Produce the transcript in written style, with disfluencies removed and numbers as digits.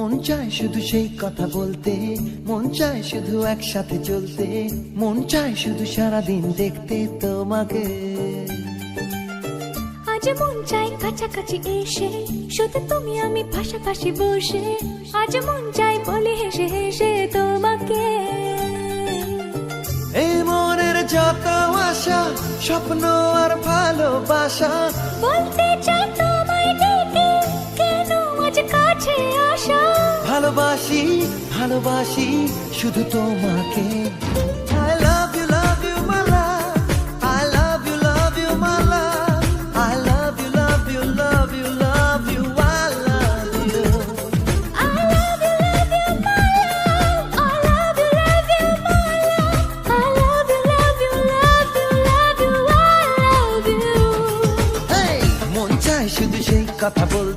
মন চায় শুধু সেই কথা বলতে, মন চায় শুধু একসাথে চলতে, মন চায় শুধু সারাদিন দেখতে তোমাকে। আজ মন চাই কাছাকাছি এসে, শুধু তুমি আমি পাশাপাশি বসে, আজ মন চাই বলে হেসে হেসে তোমাকে। এই মনের যত আশা, স্বপ্ন আর ভালোবাসা, বলতে চাই তোমায় ডেকে, কেন আজ কাছে আসা। ভালোবাসি ভালোবাসি শুধু তোমাকে। I love you my love, I love you my love, I love you love you love you love you, I love you. I love you my love, I love you my love, I love you love you love you, I love you. Hey, মন চায় শুধু সেই কথা বলতে,